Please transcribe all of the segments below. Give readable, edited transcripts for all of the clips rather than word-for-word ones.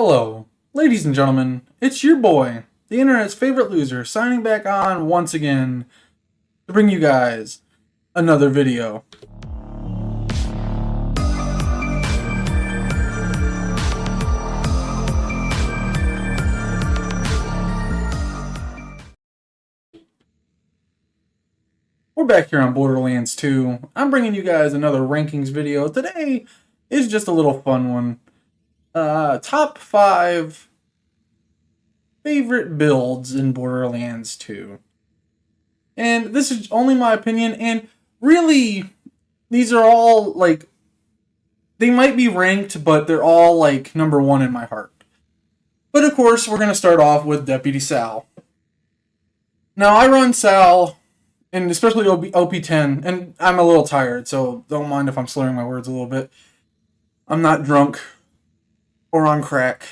Hello, ladies and gentlemen, it's your boy, the internet's favorite loser, signing back on once again to bring you guys another video. We're back here on Borderlands 2. I'm bringing you guys another rankings video. Today is just a little fun one. Top 5 favorite builds in Borderlands 2. And this is only my opinion, and really, these are all, like, they might be ranked, but they're all, like, number 1 in my heart. But, of course, we're going to start off with Deputy Sal. Now, I run Sal, and especially OP10, and I'm a little tired, so don't mind if I'm slurring my words a little bit. I'm not drunk or on crack.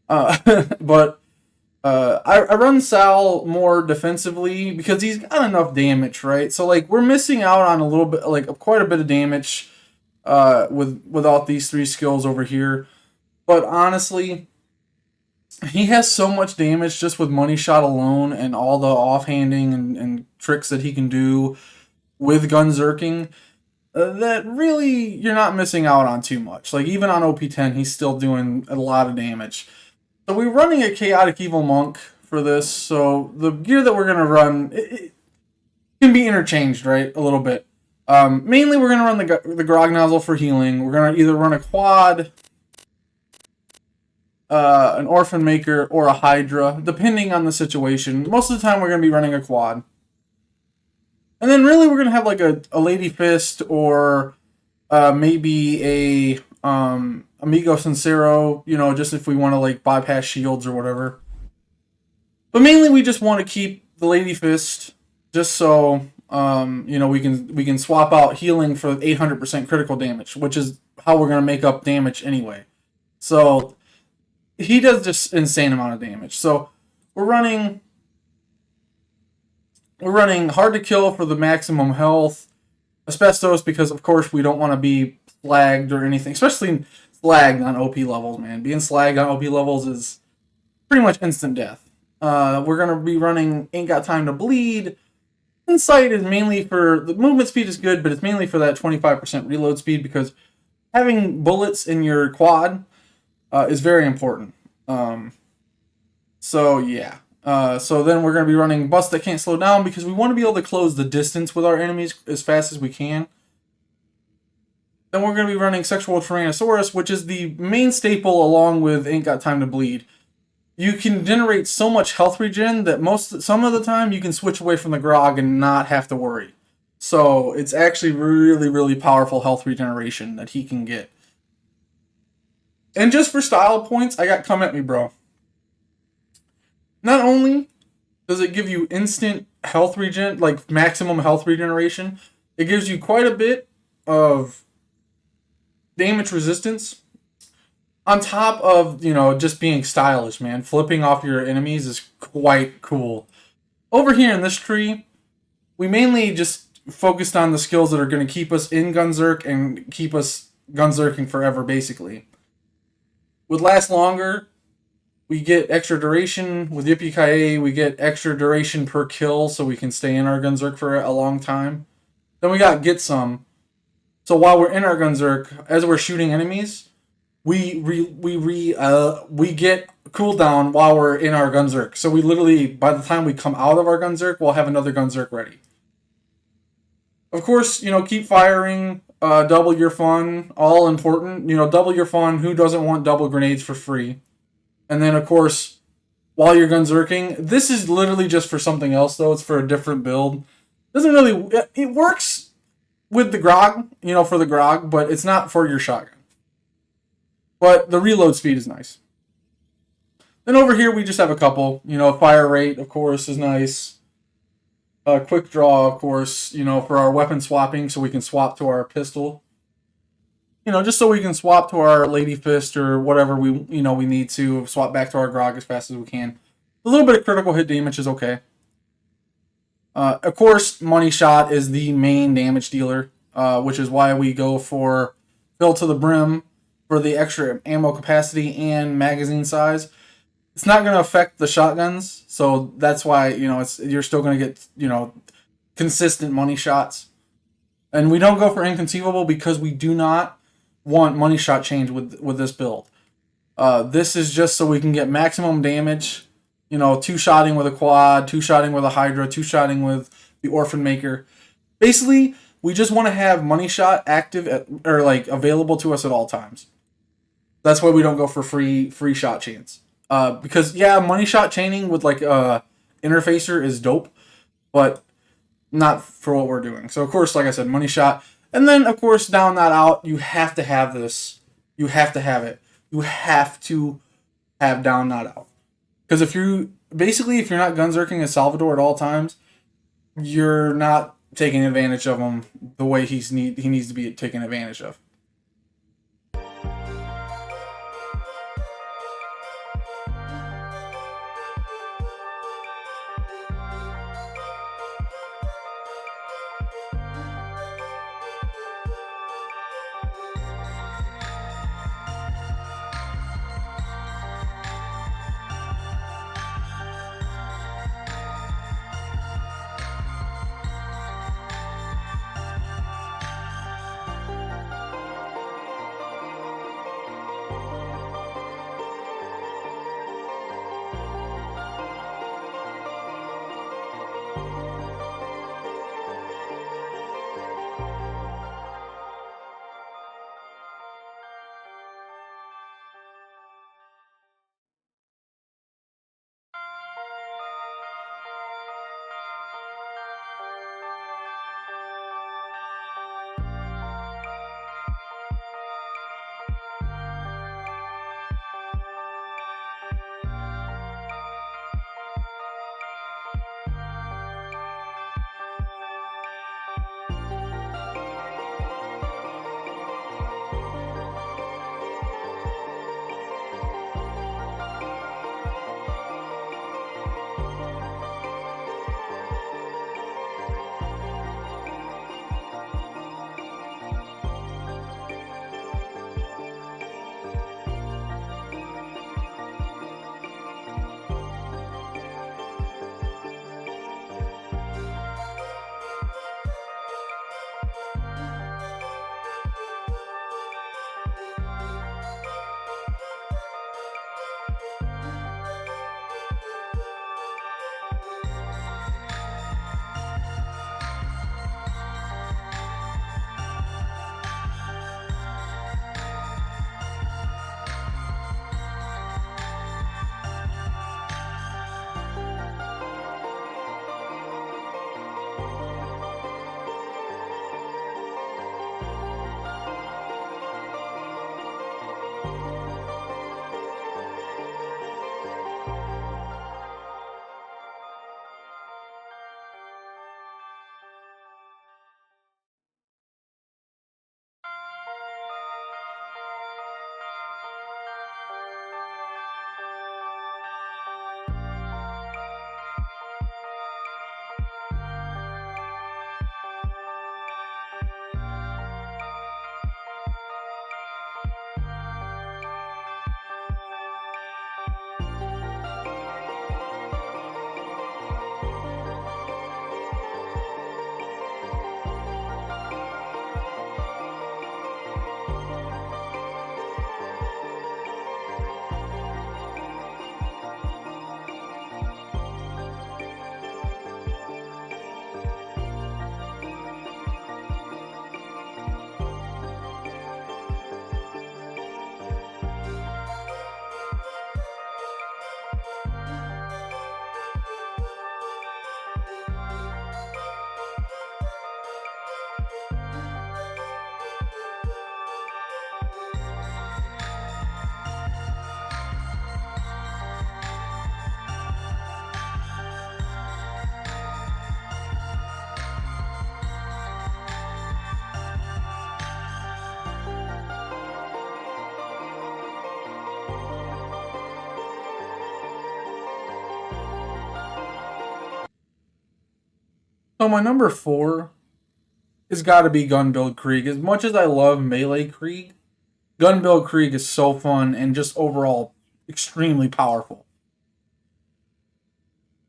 But I run Sal more defensively because he's got enough damage, right? So, like, we're missing out on a little bit, like, quite a bit of damage without these 3 skills over here. But honestly, he has so much damage just with Money Shot alone and all the offhanding and tricks that he can do with Gunzerking that really you're not missing out on too much. Like, even on OP10, he's still doing a lot of damage. So we're running a Chaotic Evil Monk for this, so the gear that we're going to run it can be interchanged, right, a little bit. Mainly we're going to run the Grog Nozzle for healing. We're going to either run a Quad, an Orphan Maker, or a Hydra, depending on the situation. Most of the time we're going to be running a Quad. And then really we're going to have like a Lady Fist or maybe a Amigo Sincero, you know, just if we want to like bypass shields or whatever. But mainly we just want to keep the Lady Fist just so you know, we can swap out healing for 800% critical damage, which is how we're going to make up damage anyway. So he does just insane amount of damage. So we're running hard to kill for the maximum health. Asbestos because of course we don't want to be slagged or anything, especially slagged on OP levels, man. Being slagged on OP levels is pretty much instant death. We're going to be running Ain't Got Time to Bleed. Insight is mainly for, the movement speed is good, but it's mainly for that 25% reload speed because having bullets in your quad is very important. So yeah. So then we're going to be running Bust That Can't Slow Down because we want to be able to close the distance with our enemies as fast as we can. Then we're going to be running Sexual Tyrannosaurus, which is the main staple along with Ain't Got Time to Bleed. You can generate so much health regen that some of the time you can switch away from the Grog and not have to worry. So it's actually really, really powerful health regeneration that he can get. And just for style points, I got Come At Me Bro. Not only does it give you instant health regen, like maximum health regeneration, it gives you quite a bit of damage resistance. On top of, you know, just being stylish, man. Flipping off your enemies is quite cool. Over here in this tree, we mainly just focused on the skills that are going to keep us in Gunzerk and keep us Gunzerking forever, basically. With Last Longer, we get extra duration. With Yippee-Ki-Yay, we get extra duration per kill, so we can stay in our Gunzerk for a long time. Then we got Get Some. So while we're in our Gunzerk, as we're shooting enemies, we get cooldown while we're in our Gunzerk. So we literally, by the time we come out of our Gunzerk, we'll have another Gunzerk ready. Of course, you know, keep firing, double your fun, all important. You know, double your fun. Who doesn't want double grenades for free? And then, of course, while you're Gunzerking, this is literally just for something else, though. It's for a different build. Doesn't really, it works with the Grog, you know, for the Grog, but it's not for your shotgun. But the reload speed is nice. Then over here, we just have a couple. You know, fire rate, of course, is nice. Quick draw, of course, you know, for our weapon swapping, so we can swap to our pistol. You know, just so we can swap to our Lady Fist or whatever we need to swap back to our Grog as fast as we can. A little bit of critical hit damage is okay. Of course, Money Shot is the main damage dealer, which is why we go for Fill to the Brim for the extra ammo capacity and magazine size. It's not going to affect the shotguns, so that's why you're still going to get consistent money shots. And we don't go for inconceivable because we do not want money shot change with this build. This is just so we can get maximum damage. Two-shotting with a quad, two-shotting with a Hydra, two-shotting with the Orphan Maker. Basically, we just want to have money shot active or available to us at all times. That's why we don't go for free shot chains. Because money shot chaining with interfacer is dope, but not for what we're doing. So of course, like I said, money shot, and then of course down not out. You have to have this. You have to have it. You have to have down not out. Because if you're not gunzerking as Salvador at all times, you're not taking advantage of him the way he needs to be taken advantage of. So my number 4 has got to be Gun Build Krieg. As much as I love Melee Krieg, gun build Krieg is so fun and just overall extremely powerful.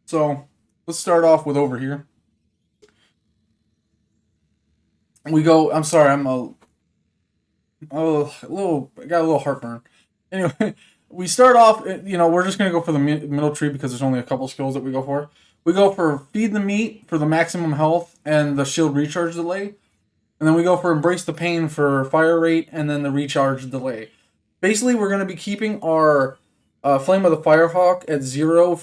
So let's start off with over here. We go. I'm sorry. I got a little heartburn. Anyway, we start off. We're just gonna go for the middle tree because there's only a couple skills that we go for. We go for feed the meat for the maximum health and the shield recharge delay, and then we go for embrace the pain for fire rate and then the recharge delay. Basically, we're gonna be keeping our flame of the firehawk at 0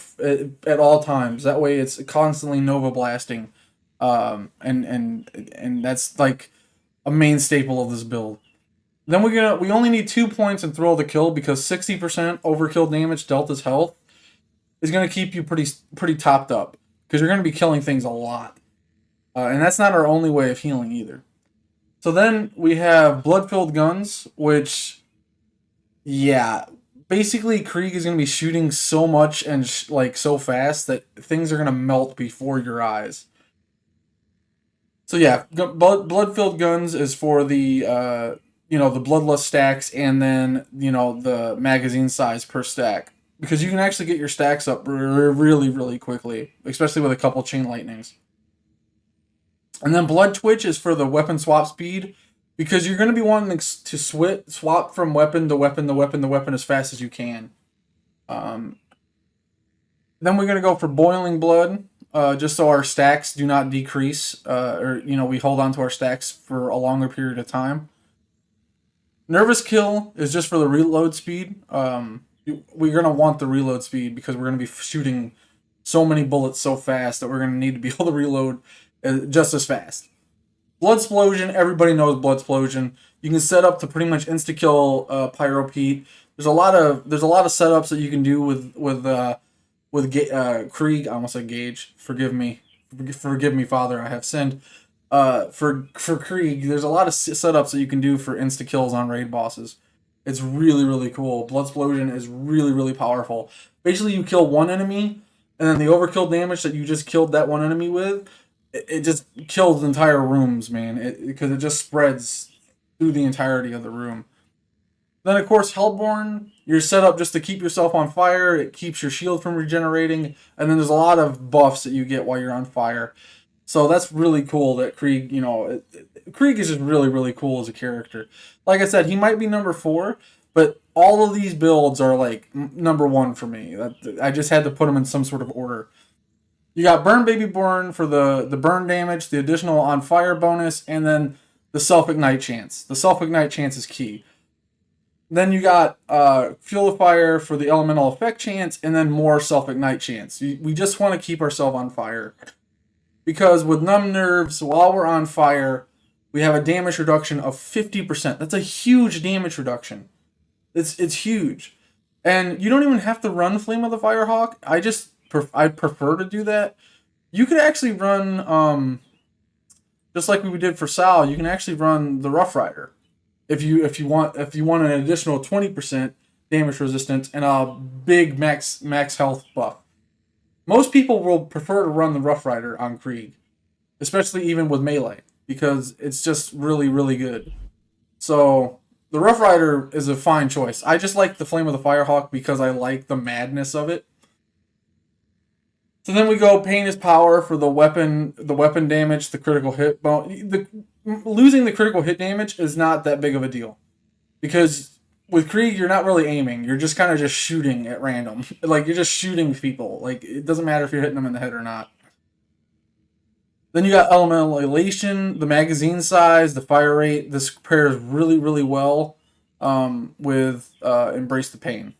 at all times. That way, it's constantly nova blasting, and that's like a main staple of this build. Then we only need 2 points and thrill the kill because 60% overkill damage Delta's health is gonna keep you pretty topped up because you're gonna be killing things a lot, and that's not our only way of healing either. So then we have blood-filled guns, which, yeah, basically Krieg is gonna be shooting so much and like so fast that things are gonna melt before your eyes. So yeah, blood-filled guns is for the the bloodlust stacks and then the magazine size per stack because you can actually get your stacks up really quickly, especially with a couple chain lightnings. And then blood twitch is for the weapon swap speed because you're going to be wanting to swap from weapon to weapon to weapon to weapon as fast as you can. Then we're going to go for boiling blood, just so our stacks do not decrease, or we hold on to our stacks for a longer period of time. Nervous kill is just for the reload speed. We're going to want the reload speed because we're going to be shooting so many bullets so fast that we're going to need to be able to reload just as fast. Blood explosion, everybody knows blood explosion. You can set up to pretty much insta kill Pyro Pete. There's a lot of setups that you can do with Krieg. I almost said Gage. Forgive me, Father. I have sinned. For Krieg, there's a lot of setups that you can do for insta kills on raid bosses. It's really cool. Blood explosion is really powerful. Basically, you kill one enemy, and then the overkill damage that you just killed that one enemy with, it just kills entire rooms, man. Because it just spreads through the entirety of the room. Then, of course, Hellborn, you're set up just to keep yourself on fire. It keeps your shield from regenerating. And then there's a lot of buffs that you get while you're on fire. So that's really cool that Krieg, Krieg is just really cool as a character. Like I said, he might be number 4, but all of these builds are like number 1 for me. I just had to put them in some sort of order. You got Burn Baby Burn for the burn damage, the additional on fire bonus, and then the self-ignite chance. The self-ignite chance is key. Then you got Fuel of Fire for the elemental effect chance, and then more self-ignite chance. We just want to keep ourselves on fire. Because with Numb Nerves, while we're on fire, we have a damage reduction of 50%. That's a huge damage reduction. It's huge. And you don't even have to run Flame of the Firehawk. I prefer to do that. You could actually run, just like we did for Sal, you can actually run the Rough Rider. If you want an additional 20% damage resistance and a big max health buff. Most people will prefer to run the Rough Rider on Krieg, especially even with melee, because it's just really good. So the Rough Rider is a fine choice. I just like the Flame of the Firehawk because I like the madness of it. So then we go Pain is Power for the weapon damage, the critical hit. Losing the critical hit damage is not that big of a deal, because with Krieg, you're not really aiming. You're just kind of just shooting at random. Like, you're just shooting people. Like, it doesn't matter if you're hitting them in the head or not. Then you got Elemental Elation, the magazine size, the fire rate. This pairs really well with Embrace the Pain.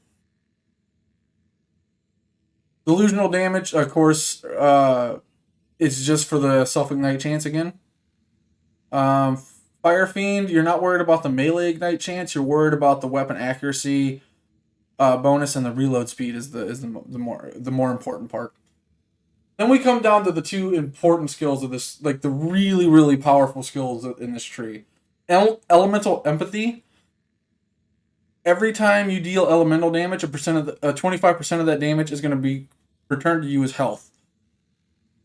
Delusional damage, of course, is just for the self-ignite chance again. Fire Fiend, you're not worried about the melee ignite chance. You're worried about the weapon accuracy bonus, and the reload speed is the more important part. Then we come down to the 2 important skills of this, like the really powerful skills in this tree. Elemental Empathy. Every time you deal elemental damage, 25% of that damage is going to be returned to you as health.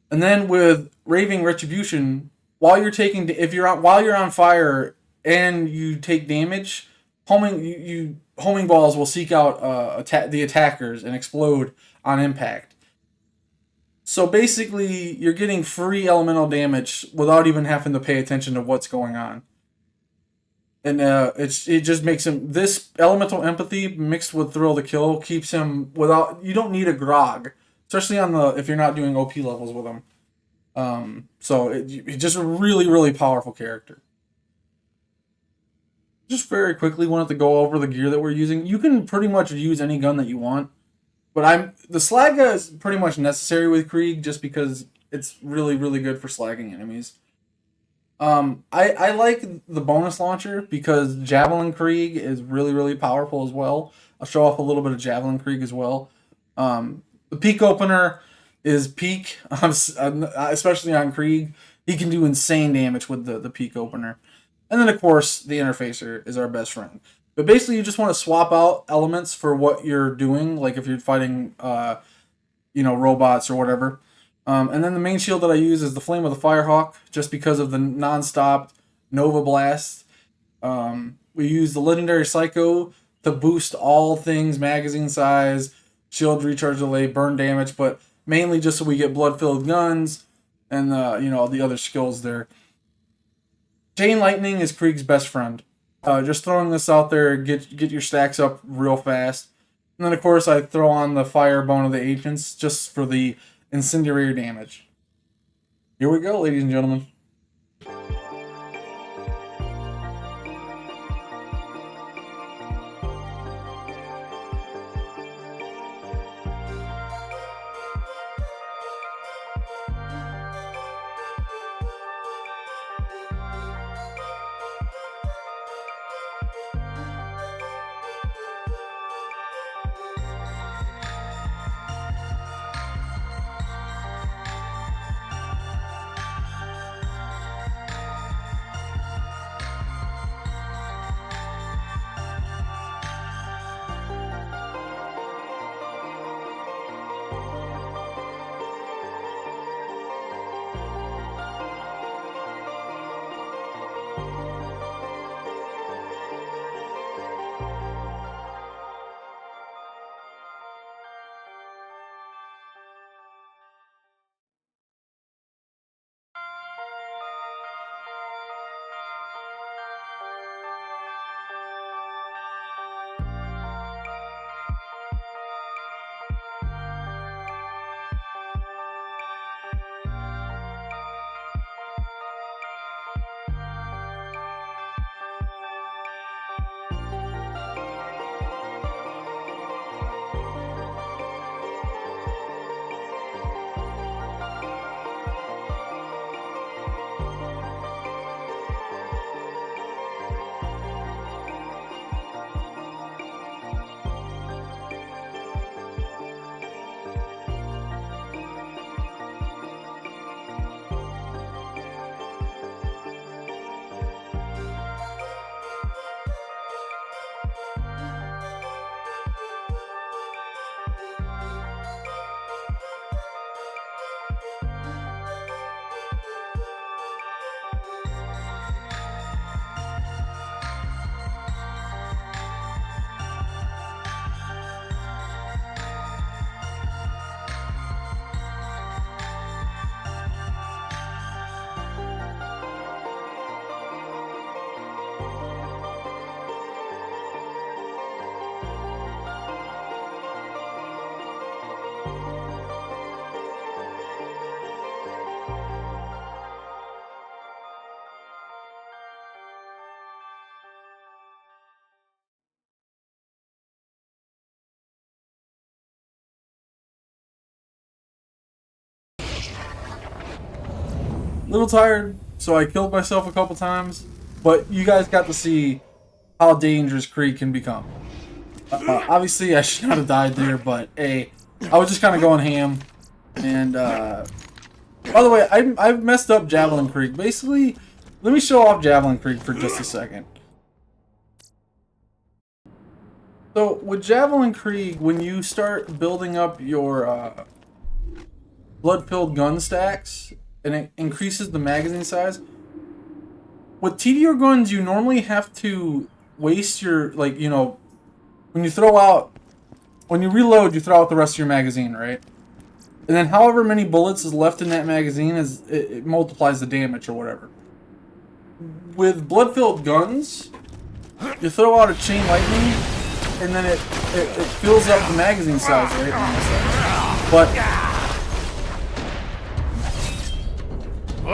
And then with Raving Retribution, while you're on fire and you take damage, homing balls will seek out the attackers and explode on impact. So basically, you're getting free elemental damage without even having to pay attention to what's going on. And it just makes him, this elemental empathy mixed with thrill to kill keeps him without, you don't need a grog, especially on the, if you're not doing OP levels with him. So it's just a really, really powerful character. Just very quickly wanted to go over the gear that we're using. You can pretty much use any gun that you want, but the Slagga is pretty much necessary with Krieg just because it's really, really good for slagging enemies. I like the bonus launcher because Javelin Krieg is really, really powerful as well. I'll show off a little bit of Javelin Krieg as well. The peak opener is peak, especially on Krieg. He can do insane damage with the peak opener. And then, of course, the interfacer is our best friend. But basically, you just want to swap out elements for what you're doing, like if you're fighting, robots or whatever. And then the main shield that I use is the Flame of the Firehawk, just because of the non-stop Nova Blast. We use the Legendary Psycho to boost all things magazine size, shield recharge delay, burn damage, but mainly just so we get blood-filled guns and the other skills there. Chain Lightning is Krieg's best friend. Just throwing this out there, get your stacks up real fast. And then, of course, I throw on the Firebone of the Ancients just for the incendiary damage. Here we go, ladies and gentlemen. A little tired, so I killed myself a couple times, but you guys got to see how dangerous Krieg can become. Obviously, I should not have died there, but I was just kind of going ham. And by the way, I've messed up Javelin Krieg. Basically, let me show off Javelin Krieg for just a second. So with Javelin Krieg, when you start building up your blood-filled gun stacks, and it increases the magazine size. With TDR guns, you normally have to waste your, like, you know, when you reload, you throw out the rest of your magazine, right? And then however many bullets is left in that magazine it multiplies the damage or whatever. With blood-filled guns, you throw out a chain lightning, and then it fills up the magazine size, right? But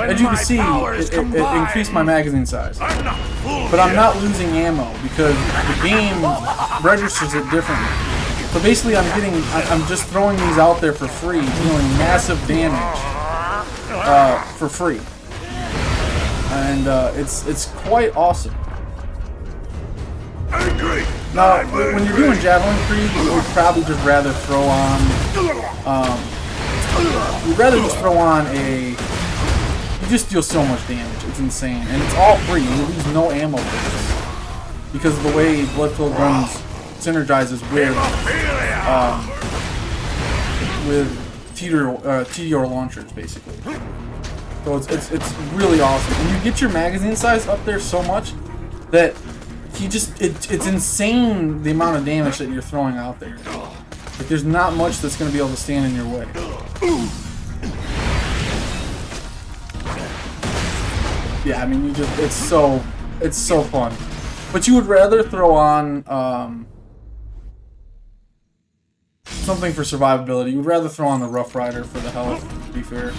as you can see, it increased my magazine size. But I'm not losing ammo because the game registers it differently. So basically, I'm just throwing these out there for free, dealing massive damage for free, and it's quite awesome. Now, when you're doing Javelin Krieg, you'd probably just rather throw on, you just deal so much damage, it's insane, and it's all free, you lose no ammo for this, because of the way blood-filled guns synergizes with TDR launchers, basically. So it's really awesome, and you get your magazine size up there so much that it's insane the amount of damage that you're throwing out there. Like, there's not much that's going to be able to stand in your way. Yeah, I mean, it's so fun. But you would rather throw on something for survivability. You would rather throw on the Rough Rider for the health, to be fair.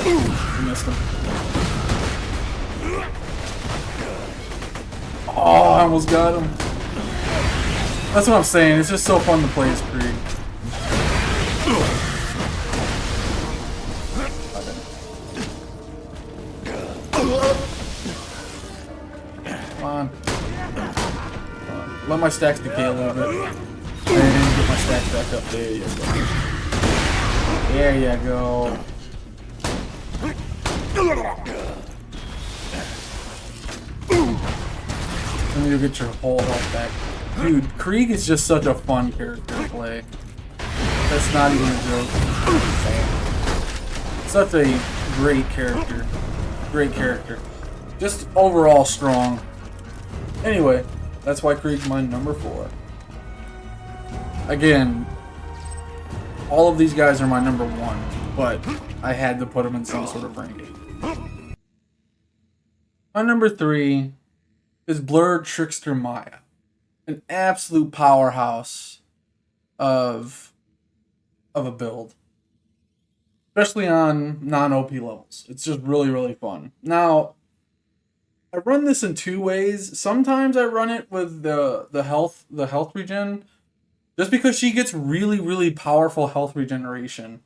Oh, I missed him. Oh, I almost got him. That's what I'm saying. It's just so fun to play as Krieg. Come on. Let my stacks decay a little bit. And get my stacks back up. There you go. There you go. And you'll get your whole health back. Dude, Krieg is just such a fun character to play. That's not even a joke. Such a great character. Great character. Just overall strong. Anyway, that's why Krieg's my number 4. Again, all of these guys are my number 1, but I had to put them in some sort of ranking. My number 3 is Blurred Trickster Maya. An absolute powerhouse of a build. Especially on non-OP levels. It's just really, really fun. Now, I run this in 2 ways. Sometimes I run it with the health regen, just because she gets really, really powerful health regeneration.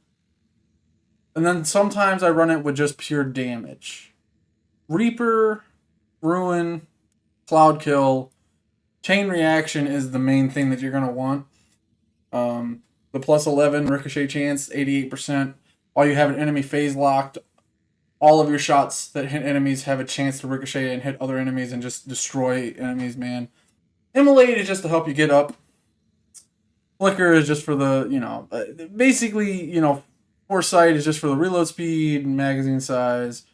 And then sometimes I run it with just pure damage. Reaper, Ruin, Cloud Kill, Chain Reaction is the main thing that you're going to want. The plus 11 ricochet chance, 88%. While you have an enemy phase locked, all of your shots that hit enemies have a chance to ricochet and hit other enemies and just destroy enemies, man. Immolate is just to help you get up. Flicker is just for the, basically, Foresight is just for the reload speed and magazine size.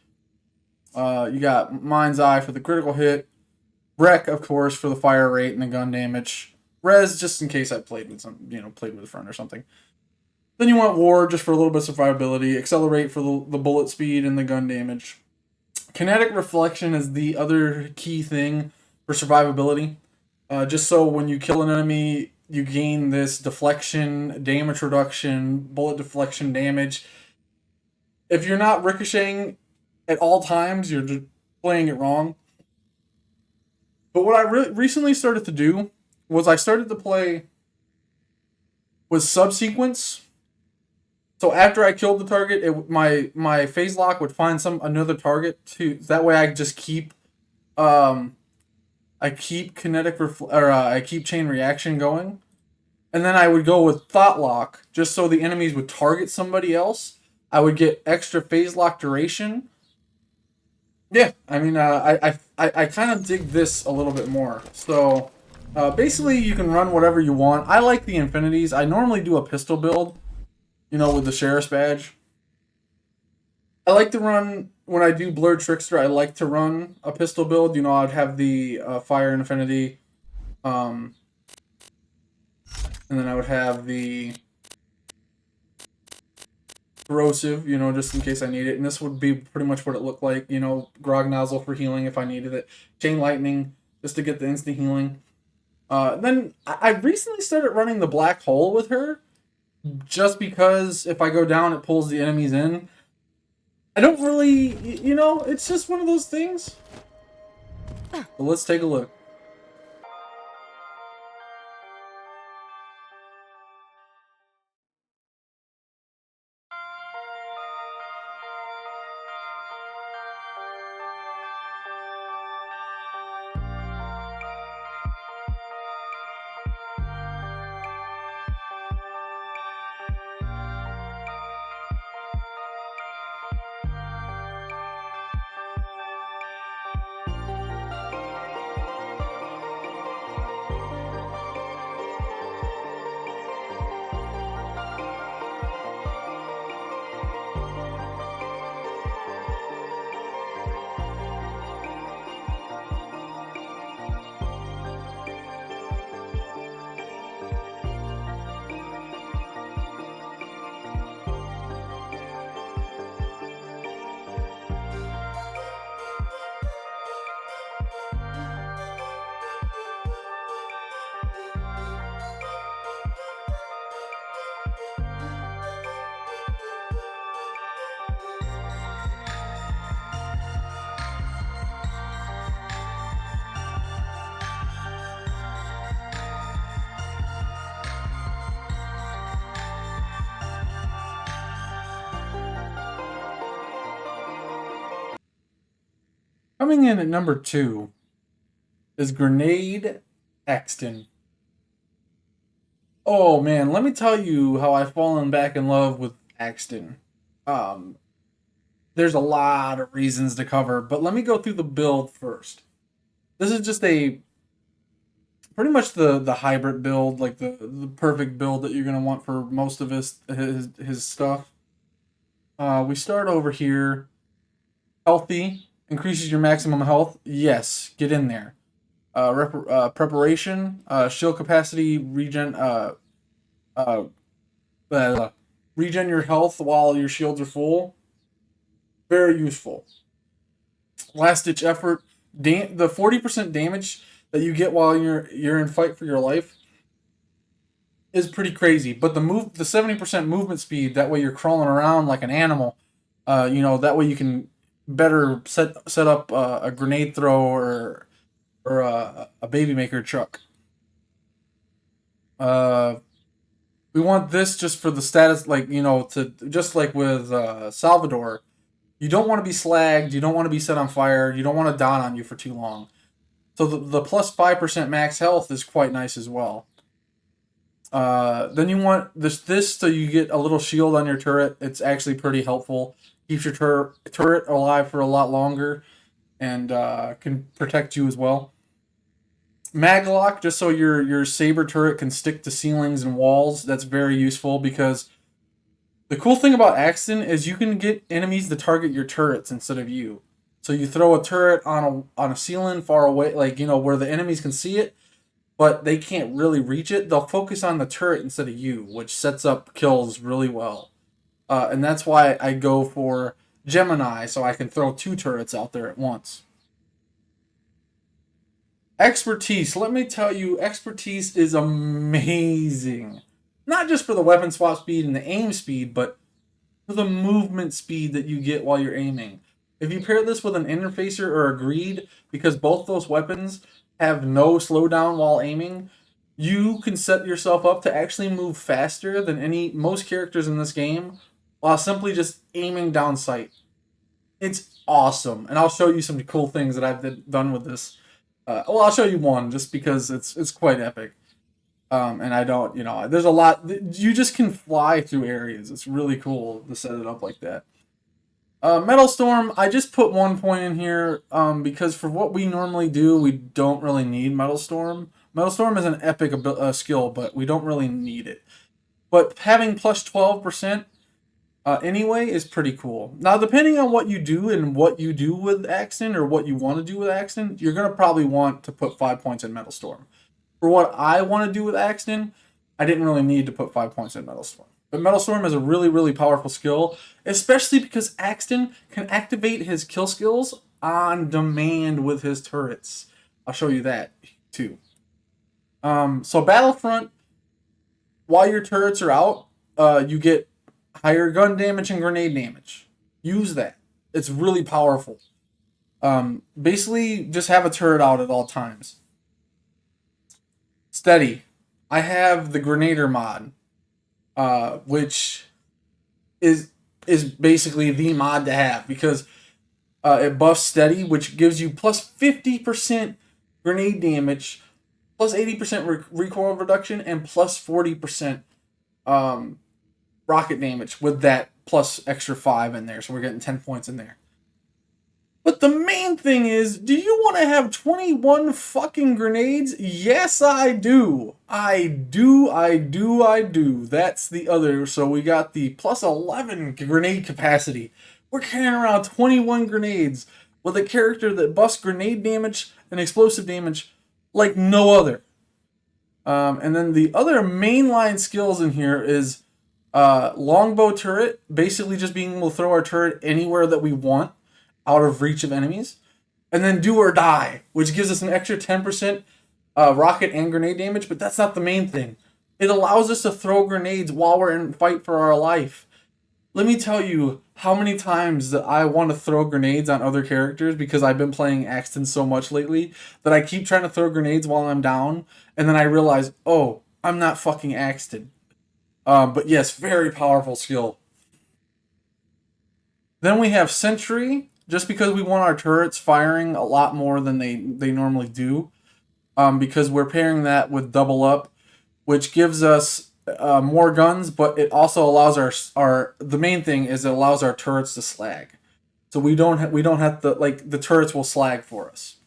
You got Mind's Eye for the critical hit. Wreck, of course, for the fire rate and the gun damage. Res, just in case I played with played with a friend or something. Then you want Ward just for a little bit of survivability. Accelerate for the bullet speed and the gun damage. Kinetic Reflection is the other key thing for survivability. Just so when you kill an enemy, you gain this deflection, damage reduction, bullet deflection damage. If you're not ricocheting at all times, you're just playing it wrong. But what I recently started to do was I started to play with subsequence. So after I killed the target, my phase lock would find another target to. That way I just keep I keep I keep chain reaction going, and then I would go with thought lock just so the enemies would target somebody else. I would get extra phase lock duration. Yeah, I mean, I kind of dig this a little bit more. So, basically, you can run whatever you want. I like the infinities. I normally do a pistol build, with the sheriff's badge. I like to run when I do Blur Trickster, I like to run a pistol build. You know, I'd have the Fire Infinity, um, and then I would have the Corrosive, you know, just in case I need it. And this would be pretty much what it looked like. You know, Grog Nozzle for healing if I needed it. Chain Lightning just to get the instant healing. Then I recently started running the Black Hole with her, just because if I go down, it pulls the enemies in. I don't really, you know, it's just one of those things. But let's take a look. Coming in at number 2 is Grenade Axton. Oh man, let me tell you how I've fallen back in love with Axton. Um, there's a lot of reasons to cover, but let me go through the build first. This is just a pretty much the hybrid build, like the perfect build that you're gonna want for most of his stuff. We start over here. Healthy increases your maximum health. Yes, get in there. Preparation, shield capacity, uh, regen your health while your shields are full. Very useful. Last ditch effort. The 40% damage that you get while you're in fight for your life is pretty crazy. But the 70% movement speed, that way you're crawling around like an animal. You know, that way you can better set up a grenade throw or a baby maker truck. Uh, we want this just for the status, like, you know, to just like with Salvador. You don't want to be slagged. You don't want to be set on fire. You don't want to dawn on you for too long. So the plus 5% max health is quite nice as well. Then you want this so you get a little shield on your turret. It's actually pretty helpful. Keeps your turret alive for a lot longer and can protect you as well. Maglock, just so your saber turret can stick to ceilings and walls. That's very useful because the cool thing about Axton is you can get enemies to target your turrets instead of you. So you throw a turret on a ceiling far away, like, you know, where the enemies can see it, but they can't really reach it. They'll focus on the turret instead of you, which sets up kills really well. And that's why I go for Gemini, so I can throw 2 turrets out there at once. Expertise. Let me tell you, expertise is amazing. Not just for the weapon swap speed and the aim speed, but for the movement speed that you get while you're aiming. If you pair this with an interfacer or a greed, because both those weapons have no slowdown while aiming, you can set yourself up to actually move faster than most characters in this game while simply just aiming down sight. It's awesome, and I'll show you some cool things that I've done with this. Well, I'll show you one just because it's quite epic. And I don't, you know, there's a lot. You just can fly through areas. It's really cool to set it up like that. Metal Storm, I just put 1 point in here because for what we normally do, we don't really need Metal Storm. Metal Storm is an epic skill, but we don't really need it. But having plus 12% anyway is pretty cool. Now, depending on what you do and what you do with Axton or what you want to do with Axton, you're gonna probably want to put 5 points in Metal Storm. For what I want to do with Axton, I didn't really need to put 5 points in Metal Storm. But Metal Storm is a really, really powerful skill, especially because Axton can activate his kill skills on demand with his turrets. I'll show you that too. So Battlefront, while your turrets are out, you get higher gun damage and grenade damage. Use that. It's really powerful. Basically, just have a turret out at all times. Steady. I have the Grenader mod, which is basically the mod to have because it buffs steady, which gives you plus 50% grenade damage, plus 80% recoil reduction, and plus 40% rocket damage with that plus extra 5 in there. So we're getting 10 points in there. But the main thing is, do you want to have 21 fucking grenades? Yes, I do. I do. That's the other. So we got the plus 11 grenade capacity. We're carrying around 21 grenades with a character that buffs grenade damage and explosive damage like no other. And then the other mainline skills in here is longbow turret, basically just being able to throw our turret anywhere that we want, out of reach of enemies, and then do or die, which gives us an extra 10% rocket and grenade damage, but that's not the main thing. It allows us to throw grenades while we're in fight for our life. Let me tell you how many times that I want to throw grenades on other characters because I've been playing Axton so much lately that I keep trying to throw grenades while I'm down, and then I realize, oh, I'm not fucking Axton. But yes, very powerful skill. Then we have Sentry, just because we want our turrets firing a lot more than they normally do, because we're pairing that with double up, which gives us more guns, but it also allows our the main thing is it allows our turrets to slag, so we don't have to, like, the turrets will slag for us.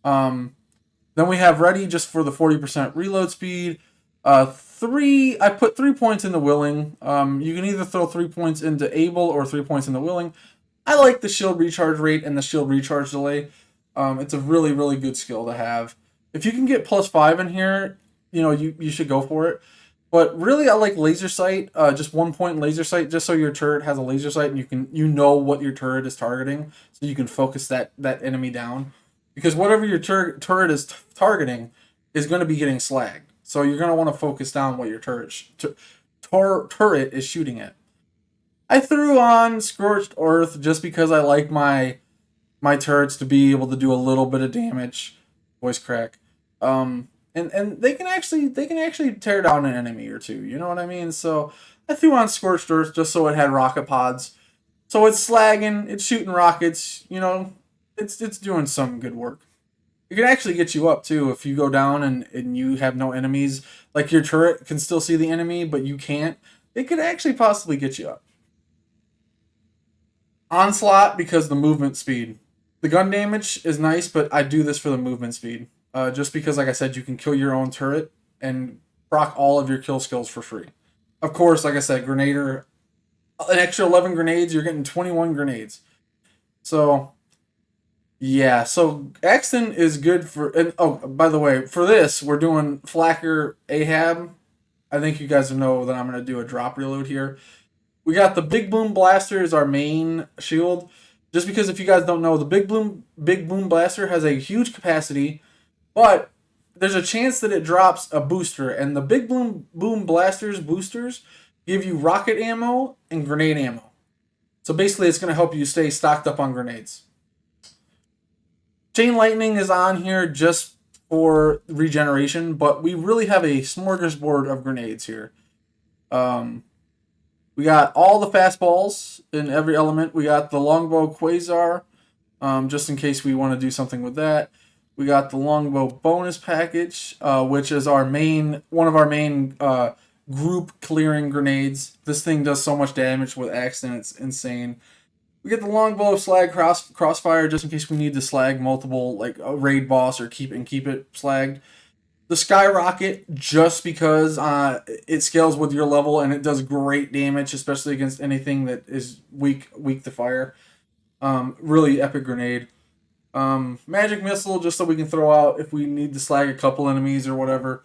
Then we have Ready just for the 40% reload speed. I put 3 points into Willing. You can either throw 3 points into Able or 3 points into Willing. I like the shield recharge rate and the shield recharge delay. It's a really, really good skill to have. If you can get plus 5 in here, you should go for it. But really, I like laser sight. Just 1 point laser sight, just so your turret has a laser sight and you know what your turret is targeting, so you can focus that enemy down. Because whatever your turret is targeting is going to be getting slagged. So you're going to want to focus down what your turret is shooting at. I threw on Scorched Earth just because I like my turrets to be able to do a little bit of damage. Voice crack. And they can actually tear down an enemy or two. You know what I mean? So I threw on Scorched Earth just so it had rocket pods. So it's slagging, it's shooting rockets. It's doing some good work. It can actually get you up too if you go down and you have no enemies. Like your turret can still see the enemy, but you can't. It could actually possibly get you up. Onslaught, because the movement speed. The gun damage is nice, but I do this for the movement speed. Just because, like I said, you can kill your own turret and proc all of your kill skills for free. Of course, like I said, Grenader, an extra 11 grenades, you're getting 21 grenades. So, yeah. So, Axton is good for... And, oh, by the way, for this, we're doing Flacker Ahab. I think you guys know that I'm going to do a drop reload here. We got the Big Boom Blaster as our main shield. Just because, if you guys don't know, the Big Boom Blaster has a huge capacity, but there's a chance that it drops a booster, and the Big Boom Blaster's boosters give you rocket ammo and grenade ammo. So basically, it's going to help you stay stocked up on grenades. Chain Lightning is on here just for regeneration, but we really have a smorgasbord of grenades here. We got all the fastballs in every element. We got the Longbow Quasar, just in case we want to do something with that. We got the Longbow bonus package, which is one of our main group clearing grenades. This thing does so much damage with Axton, it's insane. We get the Longbow Slag Crossfire, just in case we need to slag multiple, like a raid boss or keep it slagged. the Skyrocket, just because it scales with your level and it does great damage, especially against anything that is weak to fire. Really epic grenade. Magic Missile, just so we can throw out if we need to slag a couple enemies or whatever.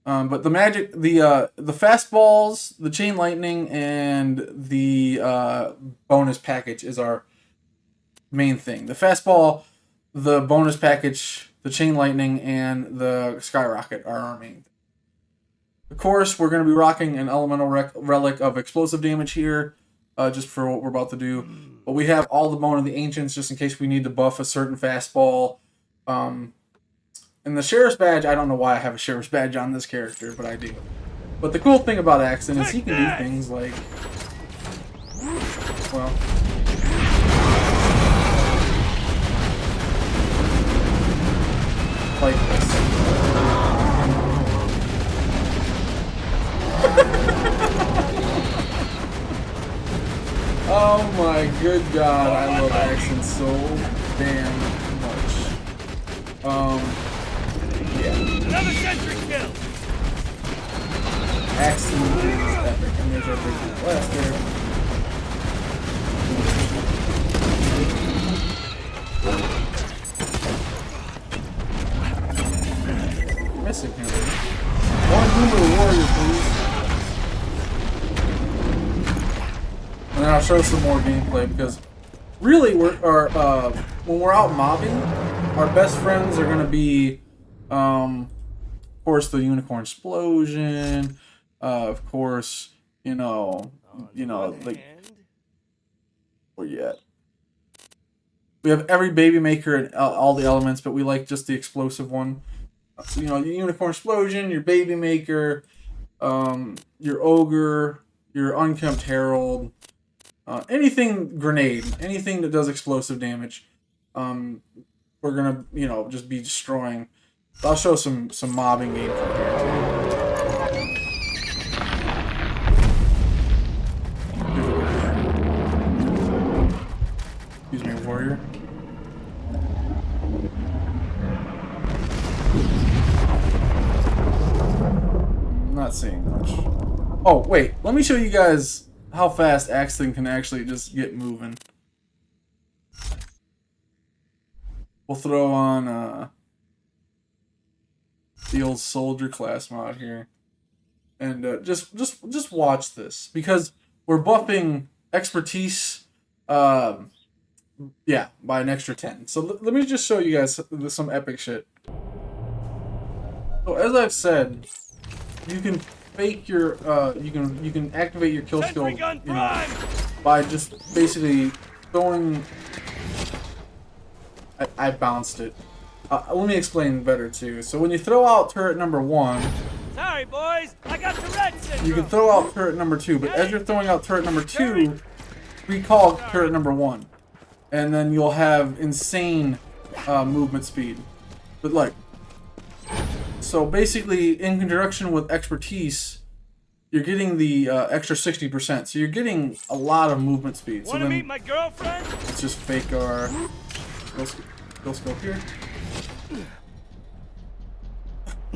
But the fastballs, the Chain Lightning, and the bonus package is our main thing. The fastball, the bonus package, the Chain Lightning, and the Skyrocket are our main thing. Of course, we're going to be rocking an elemental relic of explosive damage here, just for what we're about to do. But we have all the Bone of the Ancients, just in case we need to buff a certain fastball. And the Sheriff's Badge, I don't know why I have a Sheriff's Badge on this character, but I do. But the cool thing about Axton is he can do things like... Well... like this. Oh my good god, I love Axton so damn much. Yeah. Another sentry kill. Axton is epic, and there's our big blast there. Missing him. One Doom of the Warrior, please. And then I'll show some more gameplay because really when we're out mobbing, our best friends are gonna be of course the Unicorn Explosion, of course, like where you at? We have every baby maker and all the elements, but we like just the explosive one. So, your Unicorn Explosion, your Baby Maker, your Ogre, your Unkempt Herald, anything grenade, anything that does explosive damage, we're gonna, just be destroying. I'll show some mobbing gameplay here too. Excuse me, warrior. Not seeing much. Oh, wait. Let me show you guys how fast Axton can actually just get moving. We'll throw on the old soldier class mod here. And just watch this. Because we're buffing expertise by an extra 10. So let me just show you guys some epic shit. So as I've said, you can fake your you can activate your kill skill by just basically throwing. I bounced it. Let me explain better too. So when you throw out turret number 1, sorry boys, I got Tourette syndrome. You can throw out turret number 2, but as you're throwing out turret number 2, recall turret number 1, and then you'll have insane movement speed. But like. So basically, in conjunction with expertise, you're getting the extra 60%. So you're getting a lot of movement speed. Want to meet my girlfriend? Let's just fake our skill scope here.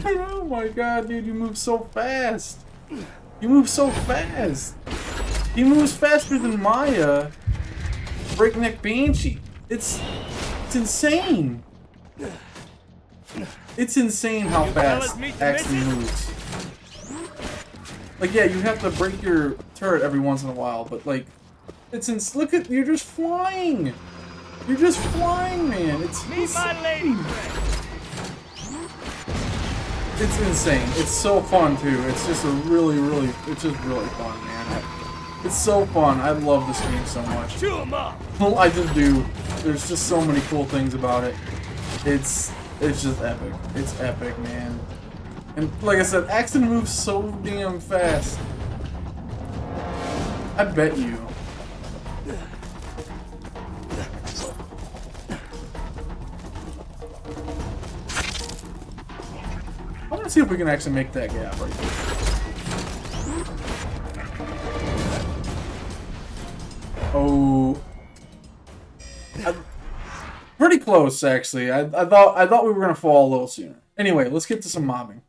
Oh my god, dude, you move so fast. You move so fast. He moves faster than Maya. Breakneck Banshee. It's insane. It's insane how fast Axton moves. Like, yeah, you have to break your turret every once in a while, but like, look at, you're just flying. You're just flying, man. It's my lady friend. It's insane. It's so fun too. It's just it's just really fun, man. It's so fun. I love this game so much. Chew 'em up. Well, I just do. There's just so many cool things about it. It's just epic. It's epic, man. And like I said, Axton moves so damn fast. I bet you. I want to see if we can actually make that gap right there. Oh. Pretty close, actually. I thought we were gonna fall a little sooner. Anyway, let's get to some mobbing.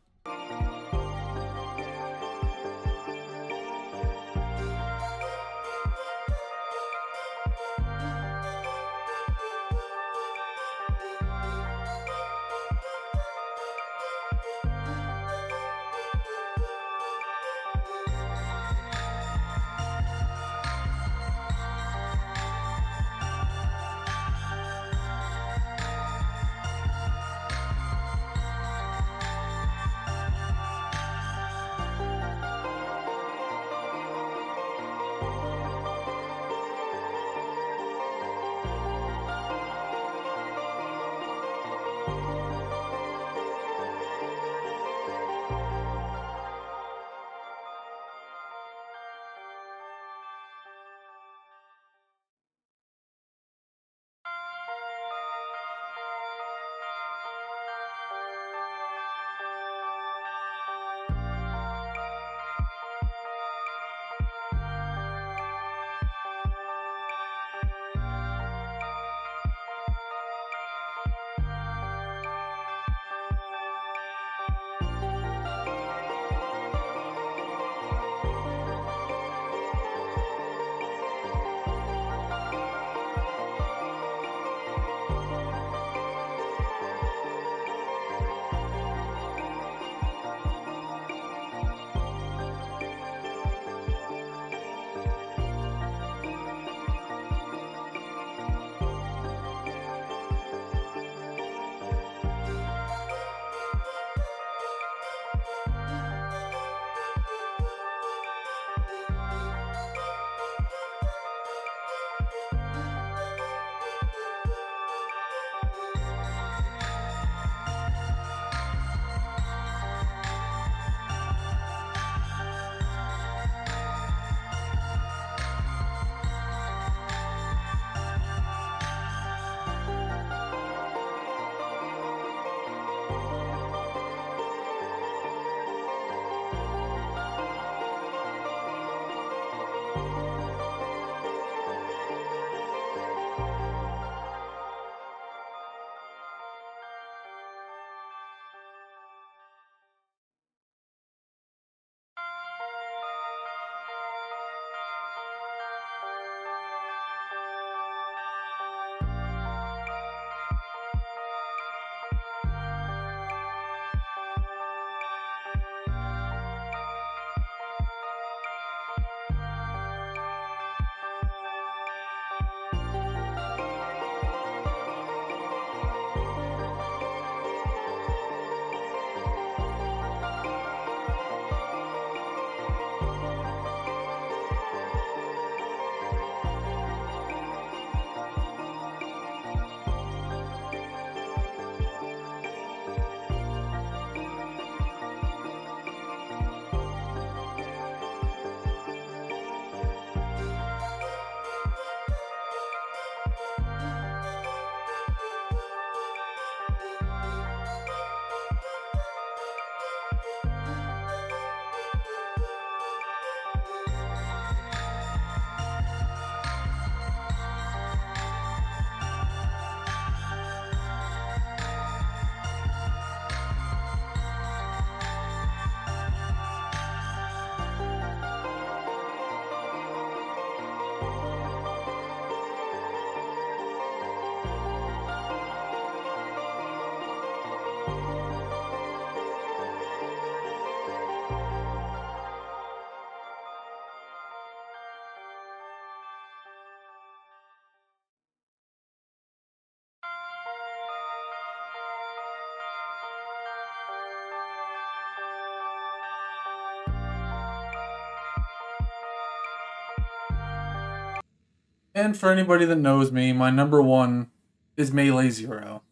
And for anybody that knows me, my number one is Melee Zero.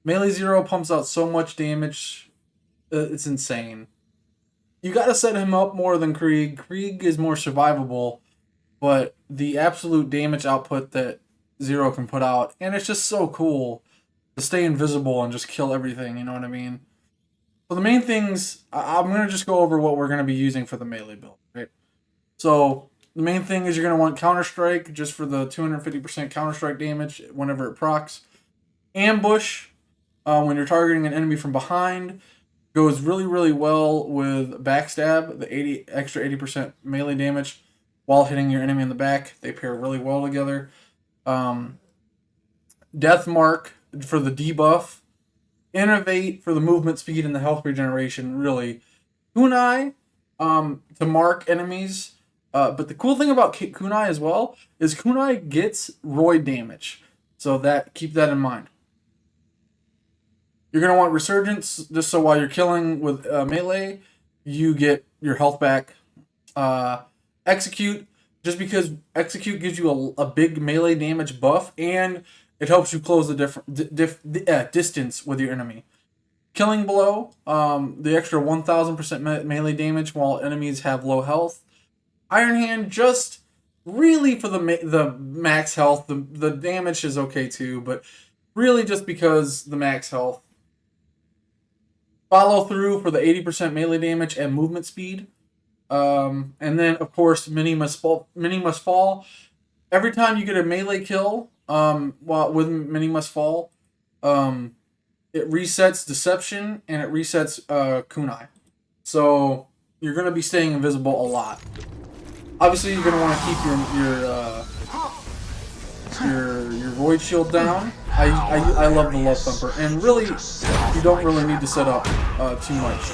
Melee Zero pumps out so much damage, it's insane. You gotta set him up more than Krieg. Krieg is more survivable, but the absolute damage output that Zero can put out, and it's just so cool to stay invisible and just kill everything, you know what I mean? So the main things, I'm going to just go over what we're going to be using for the melee build, right? So the main thing is you're going to want Counter-Strike, just for the 250% Counter-Strike damage whenever it procs. Ambush, when you're targeting an enemy from behind. Goes really, really well with backstab, the 80% melee damage while hitting your enemy in the back. They pair really well together. Death Mark for the debuff. Innovate for the movement speed and the health regeneration, really. Kunai to mark enemies. But the cool thing about Kunai as well is Kunai gets roid damage. So keep that in mind. You're going to want Resurgence, just so while you're killing with melee, you get your health back. Execute, just because Execute gives you a big melee damage buff, and it helps you close the distance with your enemy. Killing Blow, the extra 1000% melee damage while enemies have low health. Iron Hand, just really for the max health. The damage is okay too, but really just because the max health. Follow Through for the 80% melee damage and movement speed. And then, of course, Many Must Fall. Every time you get a melee kill with Many Must Fall, it resets Deception and it resets Kunai. So you're going to be staying invisible a lot. Obviously, you're going to want to keep your Void Shield down. I love the Love Thumper, and really, you don't really need to set up too much.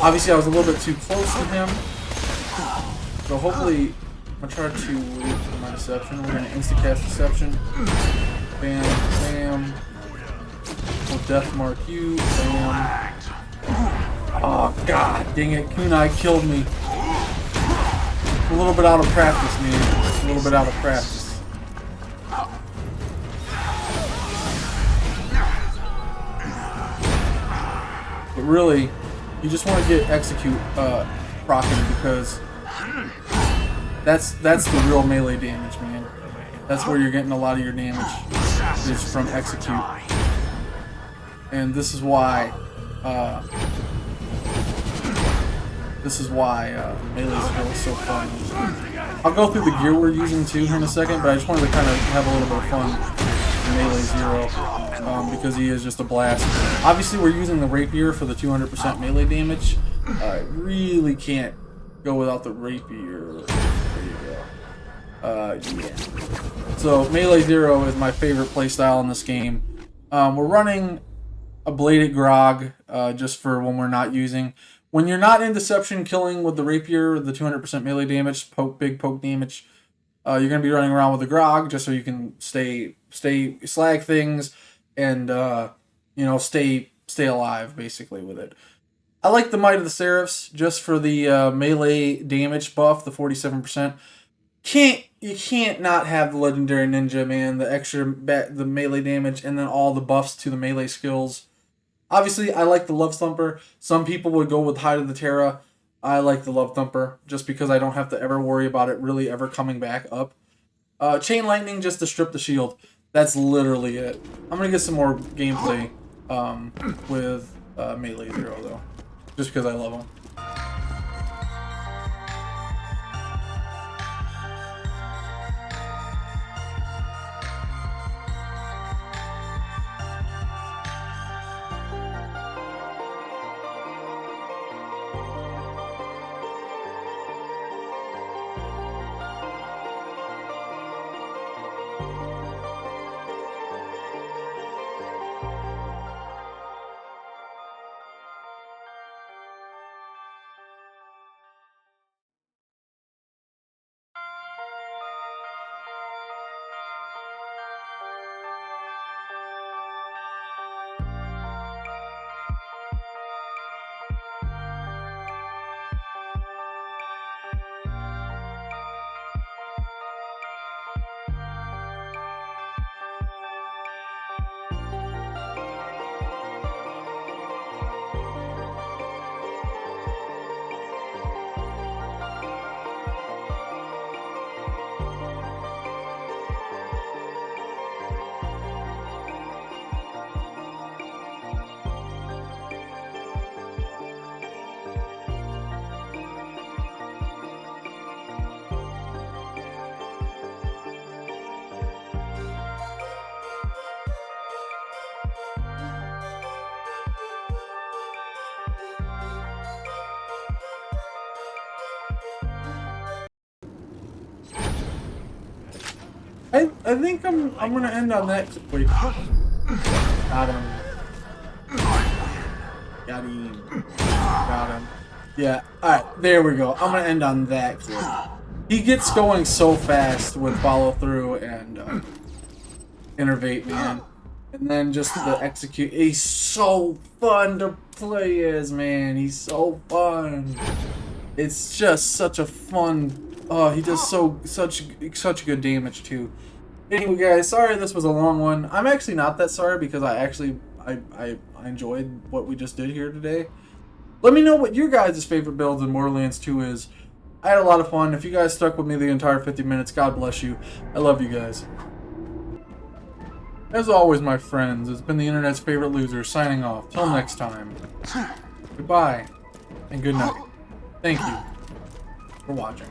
Obviously, I was a little bit too close to him, so hopefully, I'm gonna try to wait for my Deception. We're gonna insta-cast Deception. Bam, bam. We'll Death Mark you. Bam. Oh god, dang it! Kunai killed me. A little bit out of practice, man. A little bit out of practice. But really, you just want to get Execute proccing, because that's the real melee damage, man. That's where you're getting a lot of your damage, is from Execute. And this is why Melee Zero is so fun. I'll go through the gear we're using too here in a second, but I just wanted to kind of have a little bit of fun with Melee Zero, because he is just a blast. Obviously, we're using the Rapier for the 200% melee damage. I really can't go without the Rapier. There you go. Yeah. So Melee Zero is my favorite playstyle in this game. We're running a Bladed Grog just for when we're not using. When you're not in Deception killing with the Rapier, the 200% melee damage, big poke damage, you're going to be running around with the Grog just so you can stay slag things and stay alive basically with it. I like the Might of the Seraphs just for the melee damage buff, the 47%. You can't not have the Legendary Ninja, man. The extra the melee damage and then all the buffs to the melee skills. Obviously, I like the Love Thumper. Some people would go with Hide of the Terra. I like the Love Thumper just because I don't have to ever worry about it really ever coming back up. Chain Lightning just to strip the shield. That's literally it. I'm going to get some more gameplay with Melee Zero, though. Just because I love him. I think I'm gonna end on that. Wait. Got him. Got him. Got him. Yeah. Alright, there we go. I'm gonna end on that clip. He gets going so fast with follow through and innervate, man. And then just the execute. He's so fun to play as, man. He's so fun. It's just such a fun. Oh, he does such good damage too. Anyway, guys, sorry this was a long one. I'm actually not that sorry because I enjoyed what we just did here today. Let me know what your guys' favorite build in Borderlands 2 is. I had a lot of fun. If you guys stuck with me the entire 50 minutes, God bless you. I love you guys. As always, my friends, it's been the internet's favorite loser signing off. Till next time. Goodbye and good night. Thank you for watching.